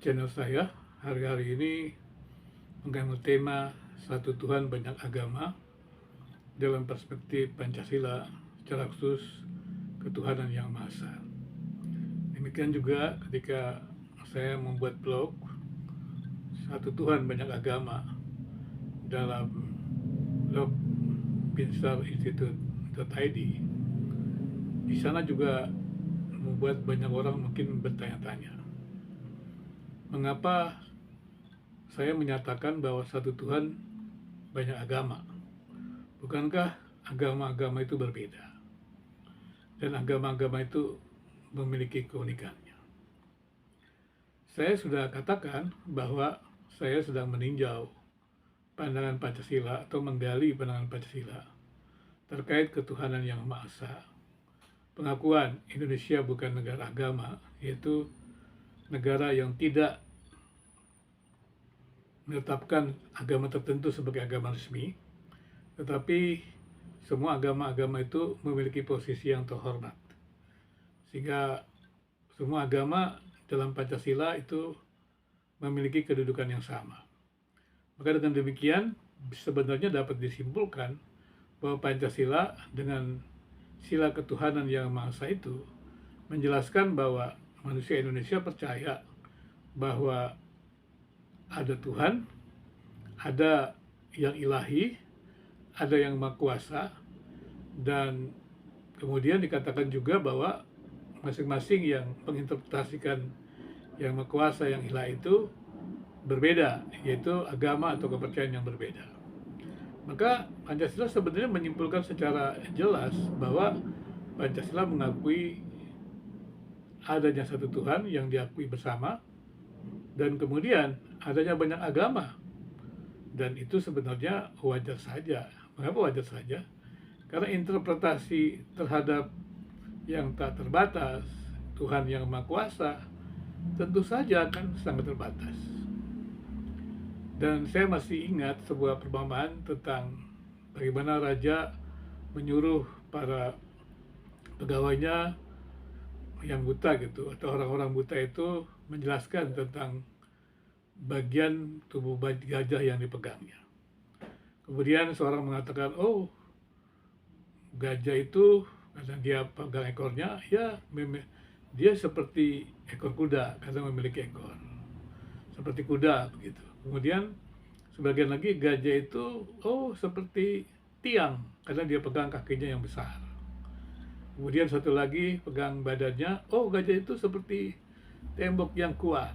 channel saya. Hari-hari ini mengangkat tema Satu Tuhan Banyak Agama dalam perspektif Pancasila, secara khusus ketuhanan yang Maha Esa. Demikian juga ketika saya membuat blog Satu Tuhan Banyak Agama dalam blog pinsar.institute.id. Di sana juga membuat banyak orang mungkin bertanya-tanya, mengapa saya menyatakan bahwa satu Tuhan banyak agama? Bukankah agama-agama itu berbeda? Dan agama-agama itu memiliki keunikannya. Saya sudah katakan bahwa saya sedang meninjau pandangan Pancasila atau menggali pandangan Pancasila terkait ketuhanan yang Maha Esa. Pengakuan Indonesia bukan negara agama, yaitu negara yang tidak menetapkan agama tertentu sebagai agama resmi, tetapi semua agama-agama itu memiliki posisi yang terhormat. Sehingga semua agama dalam Pancasila itu memiliki kedudukan yang sama. Maka dengan demikian sebenarnya dapat disimpulkan bahwa Pancasila dengan sila ketuhanan yang Maha Esa itu menjelaskan bahwa manusia Indonesia percaya bahwa ada Tuhan, ada yang ilahi, ada yang maha kuasa, dan kemudian dikatakan juga bahwa masing-masing yang menginterpretasikan yang maha kuasa, yang ilahi itu berbeda, yaitu agama atau kepercayaan yang berbeda. Maka Pancasila sebenarnya menyimpulkan secara jelas bahwa Pancasila mengakui adanya satu Tuhan yang diakui bersama, dan kemudian adanya banyak agama, dan itu sebenarnya wajar saja. Mengapa wajar saja? Karena interpretasi terhadap yang tak terbatas, Tuhan yang Maha Kuasa, tentu saja akan sangat terbatas. Dan saya masih ingat sebuah perumpamaan tentang bagaimana raja menyuruh para pegawainya yang buta gitu, atau orang-orang buta itu menjelaskan tentang bagian tubuh gajah yang dipegangnya. Kemudian seorang mengatakan, oh, gajah itu karena dia pegang ekornya, ya dia seperti ekor kuda karena memiliki ekor, seperti kuda begitu. Kemudian sebagian lagi gajah itu, oh, seperti tiang karena dia pegang kakinya yang besar. Kemudian satu lagi pegang badannya, oh, gajah itu seperti tembok yang kuat.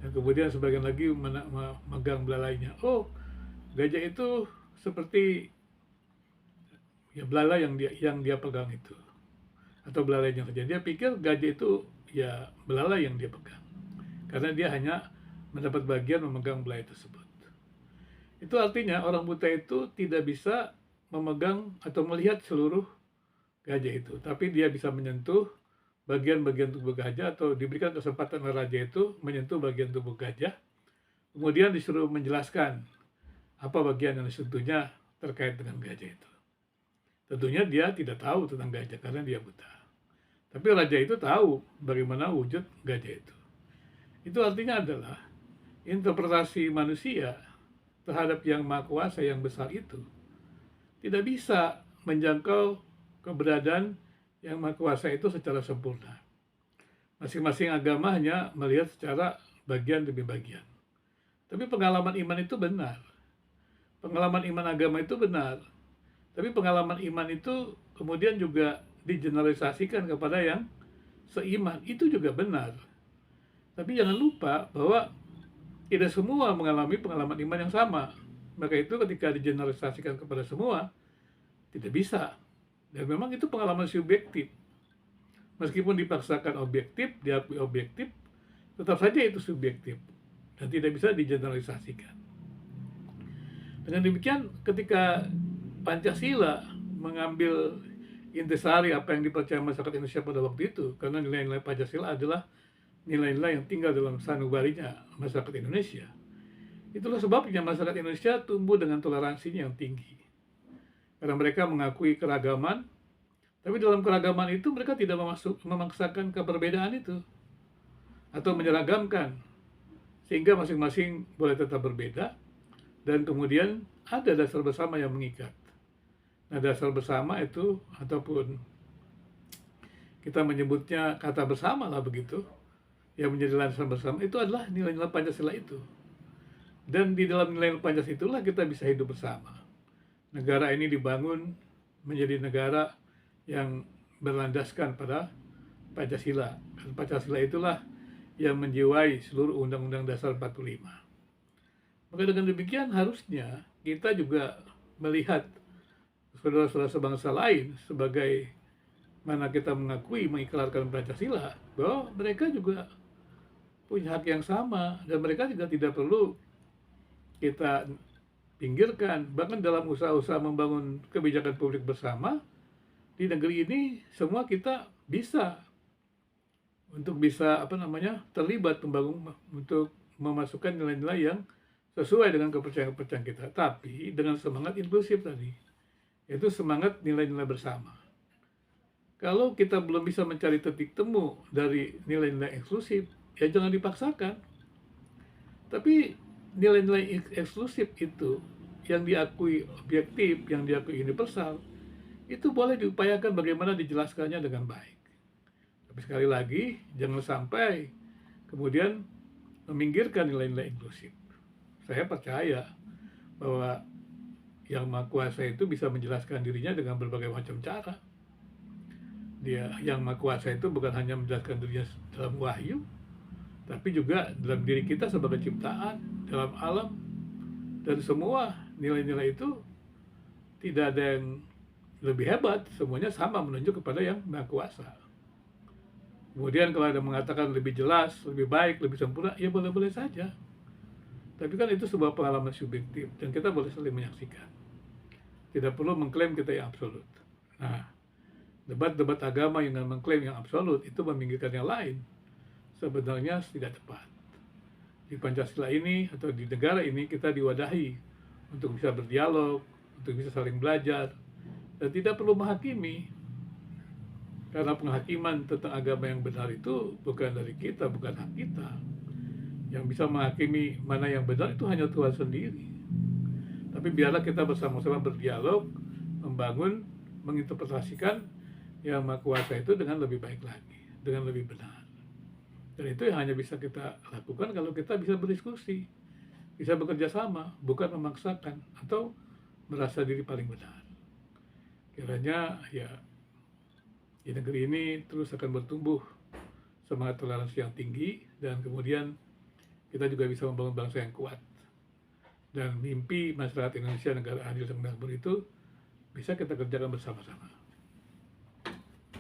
Dan kemudian sebagian lagi memegang belalainya, oh, gajah itu seperti ya belalai yang dia pegang itu, atau belalainya saja. Dia pikir gajah itu ya belalai yang dia pegang, karena dia hanya mendapat bagian memegang belalai tersebut. Itu artinya orang buta itu tidak bisa memegang atau melihat seluruh gajah itu, tapi dia bisa menyentuh bagian-bagian tubuh gajah, atau diberikan kesempatan oleh raja itu menyentuh bagian tubuh gajah, kemudian disuruh menjelaskan apa bagian yang disentuhnya terkait dengan gajah itu. Tentunya dia tidak tahu tentang gajah karena dia buta, tapi raja itu tahu bagaimana wujud gajah itu. Itu artinya adalah interpretasi manusia terhadap yang Maha Kuasa yang besar itu tidak bisa menjangkau keberadaan yang Maha Kuasa itu secara sempurna. Masing-masing agama hanya melihat secara bagian demi bagian. Tapi pengalaman iman itu benar. Pengalaman iman agama itu benar. Tapi pengalaman iman itu kemudian juga digeneralisasikan kepada yang seiman. Itu juga benar. Tapi jangan lupa bahwa tidak semua mengalami pengalaman iman yang sama. Maka itu ketika digeneralisasikan kepada semua, tidak bisa. Dan memang itu pengalaman subjektif. Meskipun dipaksakan objektif, diakui objektif, tetap saja itu subjektif dan tidak bisa digeneralisasikan. Dengan demikian, ketika Pancasila mengambil intisari apa yang dipercaya masyarakat Indonesia pada waktu itu, karena nilai-nilai Pancasila adalah nilai-nilai yang tinggal dalam sanubarinya masyarakat Indonesia. Itulah sebabnya masyarakat Indonesia tumbuh dengan toleransinya yang tinggi. Karena mereka mengakui keragaman, tapi dalam keragaman itu mereka tidak memaksakan keberbedaan itu atau menyeragamkan sehingga masing-masing boleh tetap berbeda, dan kemudian ada dasar bersama yang mengikat. Nah, dasar bersama itu, ataupun kita menyebutnya kata bersama lah begitu, yang menjadi landasan bersama itu adalah nilai-nilai Pancasila itu. Dan di dalam nilai Pancasila itulah kita bisa hidup bersama. Negara ini dibangun menjadi negara yang berlandaskan pada Pancasila. Dan Pancasila itulah yang menjiwai seluruh Undang-Undang Dasar 45. Maka dengan demikian harusnya kita juga melihat saudara-saudara sebangsa lain sebagai mana kita mengakui, mengikrarkan Pancasila, bahwa mereka juga punya hak yang sama, dan mereka juga tidak perlu kita pinggirkan. Bahkan dalam usaha-usaha membangun kebijakan publik bersama di negeri ini, semua kita bisa untuk bisa terlibat untuk memasukkan nilai-nilai yang sesuai dengan kepercayaan-kepercayaan kita, tapi dengan semangat inklusif tadi, yaitu semangat nilai-nilai bersama. Kalau kita belum bisa mencari titik temu dari nilai-nilai eksklusif, ya jangan dipaksakan. Tapi nilai-nilai eksklusif itu yang diakui objektif, yang diakui universal, itu boleh diupayakan bagaimana dijelaskannya dengan baik. Tapi sekali lagi, jangan sampai kemudian meminggirkan nilai-nilai inklusif. Saya percaya bahwa Yang Maha Kuasa itu bisa menjelaskan dirinya dengan berbagai macam cara. Yang Maha Kuasa itu bukan hanya menjelaskan dirinya dalam wahyu, tapi juga dalam diri kita sebagai ciptaan, dalam alam, dan semua nilai-nilai itu tidak ada yang lebih hebat, semuanya sama menunjuk kepada Yang Maha Kuasa. Kemudian kalau ada mengatakan lebih jelas, lebih baik, lebih sempurna, ya boleh-boleh saja. Tapi kan itu sebuah pengalaman subjektif, dan kita boleh saling menyaksikan. Tidak perlu mengklaim kita yang absolut. Nah, debat-debat agama yang mengklaim yang absolut itu meminggirkan yang lain, sebenarnya tidak tepat. Di Pancasila ini atau di negara ini kita diwadahi untuk bisa berdialog, untuk bisa saling belajar, dan tidak perlu menghakimi. Karena penghakiman tentang agama yang benar itu bukan dari kita, bukan hak kita. Yang bisa menghakimi mana yang benar itu hanya Tuhan sendiri. Tapi biarlah kita bersama-sama berdialog, membangun, menginterpretasikan Yang Maha Kuasa itu dengan lebih baik lagi, dengan lebih benar. Dan itu yang hanya bisa kita lakukan kalau kita bisa berdiskusi, bisa bekerja sama, bukan memaksakan atau merasa diri paling benar. Kiranya ya di negeri ini terus akan bertumbuh semangat toleransi yang tinggi, dan kemudian kita juga bisa membangun bangsa yang kuat. Dan mimpi masyarakat Indonesia negara adil dan makmur itu bisa kita kerjakan bersama-sama.